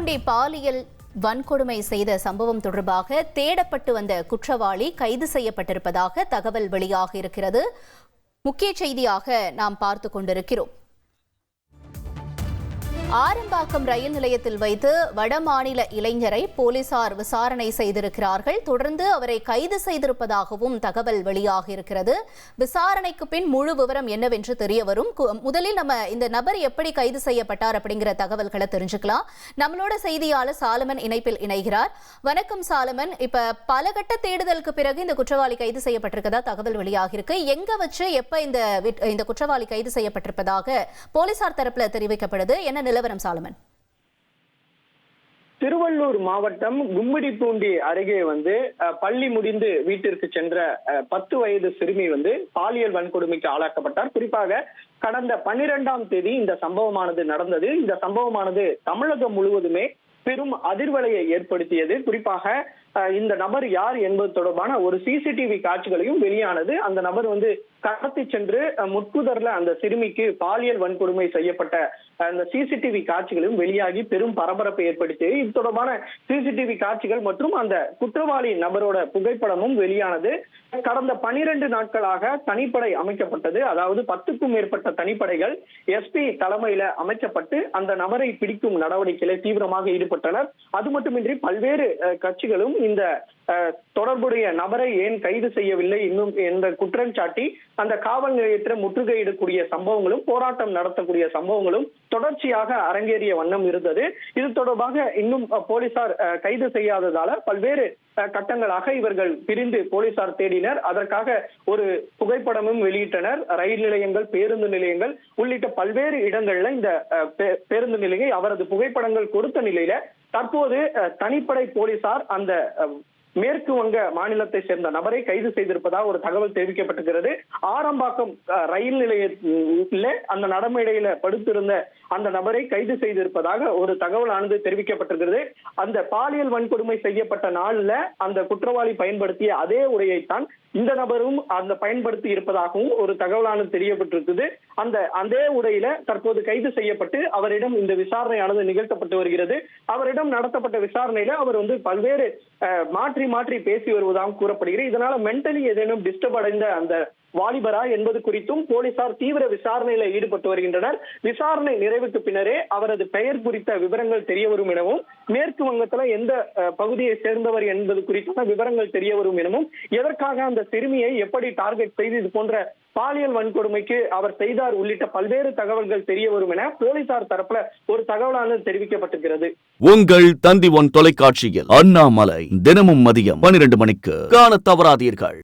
கும்மிடிப்பூண்டி பாலியல் வன்கொடுமை செய்த சம்பவம் தொடர்பாக தேடப்பட்டு வந்த குற்றவாளி கைது செய்யப்பட்டிருப்பதாக தகவல் வெளியாக இருக்கிறது. முக்கிய செய்தியாக நாம் பார்த்துக் கொண்டிருக்கிறோம். ஆரம்பாக்கம் ரயில் நிலையத்தில் வைத்து வடமாநில இளைஞரை போலீசார் விசாரணை செய்திருக்கிறார்கள். தொடர்ந்து அவரை கைது செய்திருப்பதாகவும் தகவல் வெளியாக இருக்கிறது. விசாரணைக்கு பின் முழு விவரம் என்னவென்று தெரிய வரும். முதலில் நம்ம இந்த நபர் எப்படி கைது செய்யப்பட்டார் அப்படிங்கிற தகவல்களை தெரிஞ்சுக்கலாம். நம்மளோட செய்தியாளர் சாலமன் இணைப்பில் இணைகிறார். வணக்கம் சாலமன். இப்ப பல கட்ட தேடுதலுக்கு பிறகு இந்த குற்றவாளி கைது செய்யப்பட்டிருக்கதா தகவல் வெளியாக இருக்கு. எங்க வச்சு எப்ப இந்த குற்றவாளி கைது செய்யப்பட்டிருப்பதாக போலீசார் தரப்புல தெரிவிக்கப்படுது? என்ன நிலவரம் சாலமன்? திருவள்ளூர் மாவட்டம் கும்மிடிப்பூண்டி அருகே பள்ளி முடிந்து வீட்டிற்கு சென்ற 10 வயது சிறுமி பாலியல் வன்கொடுமைக்கு ஆளாக்கப்பட்டார். குறிப்பாக கடந்த 12ஆம் தேதி இந்த சம்பவமானது நடந்தது. இந்த சம்பவமானது தமிழகம் முழுவதுமே பெரும் அதிர்வலையை ஏற்படுத்தியது. குறிப்பாக இந்த நபர் யார் என்பது தொடர்பான ஒரு சிசிடிவி காட்சிகளையும் வெளியானது. அந்த நபர் கடத்தி சென்று முட்புதர்ல அந்த சிறுமிக்கு பாலியல் வன்கொடுமை செய்யப்பட்ட அந்த சிசிடிவி காட்சிகளும் வெளியாகி பெரும் பரபரப்பை ஏற்படுத்தியது. இது தொடர்பான சிசிடிவி காட்சிகள் மற்றும் அந்த குற்றவாளி நபரோட புகைப்படமும் வெளியானது. கடந்த 12 நாட்களாக தனிப்படை அமைக்கப்பட்டது. அதாவது 10க்கும் மேற்பட்ட தனிப்படைகள் எஸ்பி தலைமையில அமைக்கப்பட்டு அந்த நபரை பிடிக்கும் நடவடிக்கையில தீவிரமாக ஈடுபட்டனர். அது மட்டுமின்றி பல்வேறு கட்சிகளும் இந்த தொடர்புடைய நபரை ஏன் கைது செய்யவில்லை இன்னும் என்ற குற்றம் சாட்டி அந்த காவல் நிலையத்தில் முற்றுகையிடக்கூடிய சம்பவங்களும் போராட்டம் நடத்தக்கூடிய சம்பவங்களும் தொடர்ச்சியாக அரங்கேறிய வண்ணம் இருந்தது. இது தொடர்பாக இன்னும் போலீசார் கைது செய்யாததால பல்வேறு கட்டங்களாக இவர்கள் பிரிந்து போலீசார் தேடினர். அதற்காக ஒரு புகைப்படமும் வெளியிட்டனர். ரயில் நிலையங்கள், பேருந்து நிலையங்கள் உள்ளிட்ட பல்வேறு இடங்கள்ல இந்த பேருந்து நிலையை அவரது புகைப்படங்கள் கொடுத்த நிலையில தற்போது தனிப்படை போலீசார் அந்த மேற்கு வங்க மாநிலத்தை சேர்ந்த நபரை கைது செய்திருப்பதாக ஒரு தகவல் தெரிவிக்கப்பட்டிருக்கிறது. ஆரம்பாக்கம் ரயில் நிலையத்தில் அந்த நடைமேடையில படுத்திருந்த அந்த நபரை கைது செய்திருப்பதாக ஒரு தகவலானது தெரிவிக்கப்பட்டிருக்கிறது. அந்த பாலியல் வன்கொடுமை செய்யப்பட்ட நாள்ல அந்த குற்றவாளி பயன்படுத்திய அதே உடையைத்தான் இந்த நபரும் அந்த பயன்படுத்தி இருப்பதாகவும் ஒரு தகவலானது தெரியப்பட்டிருக்குது. அதே உடையில தற்போது கைது செய்யப்பட்டு அவரிடம் இந்த விசாரணையானது நிகழ்த்தப்பட்டு வருகிறது. அவரிடம் நடத்தப்பட்ட விசாரணையில அவர் பல்வேறு மாற்றி பேசி வருவதாக கூறப்படுகிறது. இதனால மென்டலி ஏதேனும் டிஸ்டர்ப் அடைந்த அந்த வாலிபரா என்பது குறித்தும் போலீசார் தீவிர விசாரணையில ஈடுபட்டு வருகின்றனர். விசாரணை நிறைவுக்கு பின்னரே அவரது பெயர் குறித்த விவரங்கள் தெரிய வரும் எனவும், மேற்கு வங்கத்துல எந்த பகுதியை சேர்ந்தவர் என்பது குறித்தான விவரங்கள் தெரிய வரும் எனவும், எதற்காக அந்த சிறுமியை எப்படி டார்கெட் செய்து இது போன்ற பாலியல் வன்கொடுமைக்கு அவர் செய்தார் உள்ளிட்ட பல்வேறு தகவல்கள் தெரிய வரும் என போலீசார் தரப்புல ஒரு தகவலானது தெரிவிக்கப்பட்டிருக்கிறது. உங்கள் தந்தி ஒன் தொலைக்காட்சியில் அண்ணாமலை தினமும் மதியம் 12 மணிக்கு காண தவறாதீர்கள்.